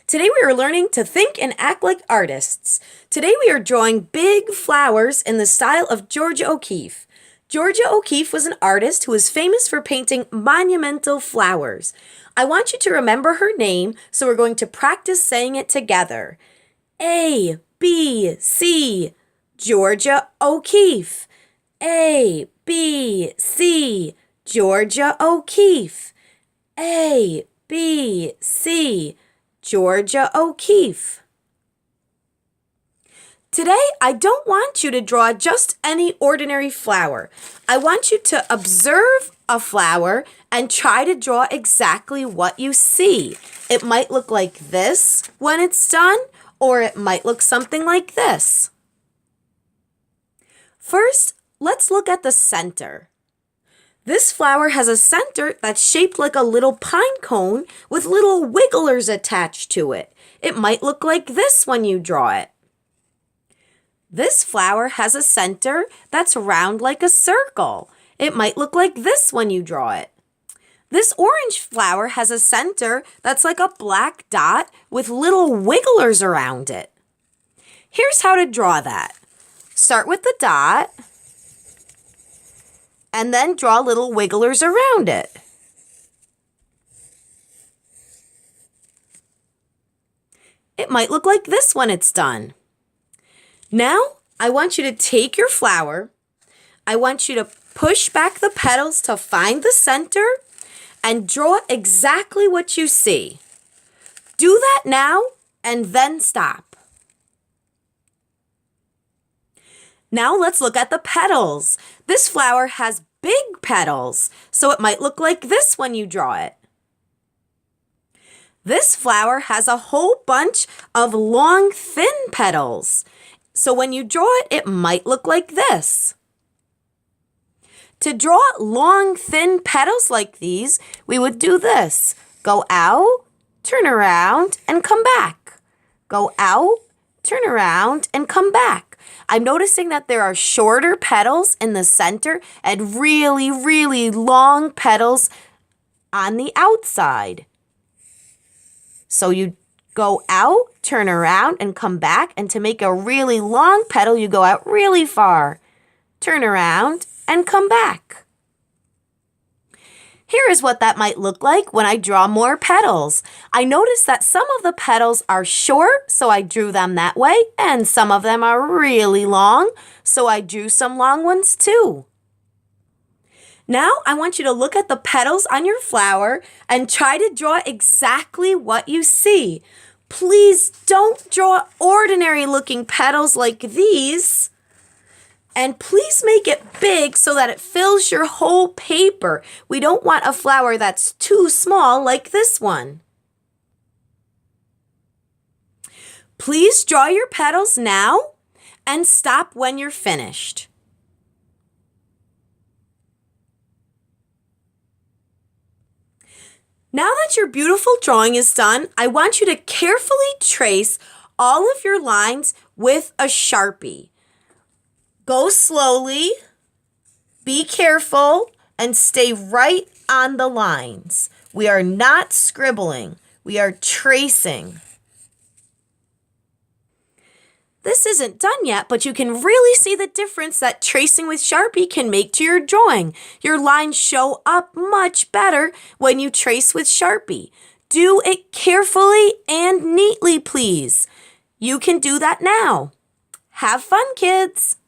Today we are learning to think and act like artists. Today we are drawing big flowers in the style of Georgia O'Keeffe. Georgia O'Keeffe was an artist who is famous for painting monumental flowers. I want you to remember her name, so we're going to practice saying it together. A, B, C, Georgia O'Keeffe. A, B, C, Georgia O'Keeffe. A, B, C, Georgia O'Keeffe. Today, I don't want you to draw just any ordinary flower. I want you to observe a flower and try to draw exactly what you see. It might look like this when it's done, or it might look something like this. First, let's look at the center. This flower has a center that's shaped like a little pine cone with little wigglers attached to it. It might look like this when you draw it. This flower has a center that's round like a circle. It might look like this when you draw it. This orange flower has a center that's like a black dot with little wigglers around it. Here's how to draw that. Start with the dot and then draw little wigglers around it. It might look like this when it's done. Now, I want you to take your flower. I want you to push back the petals to find the center and draw exactly what you see. Do that now and then stop. Now let's look at the petals. This flower has big petals, so it might look like this when you draw it. This flower has a whole bunch of long, thin petals. So when you draw it, it might look like this. To draw long, thin petals like these, we would do this. Go out, turn around, and come back. Go out, turn around, and come back. I'm noticing that there are shorter petals in the center and really, really long petals on the outside. So you go out, turn around, and come back. And to make a really long petal, you go out really far. Turn around and come back. Here is what that might look like when I draw more petals. I noticed that some of the petals are short, so I drew them that way, and some of them are really long, so I drew some long ones too. Now I want you to look at the petals on your flower and try to draw exactly what you see. Please don't draw ordinary looking petals like these. And please make it big so that it fills your whole paper. We don't want a flower that's too small like this one. Please draw your petals now and stop when you're finished. Now that your beautiful drawing is done, I want you to carefully trace all of your lines with a Sharpie. Go slowly, be careful, and stay right on the lines. We are not scribbling, we are tracing. This isn't done yet, but you can really see the difference that tracing with Sharpie can make to your drawing. Your lines show up much better when you trace with Sharpie. Do it carefully and neatly, please. You can do that now. Have fun, kids!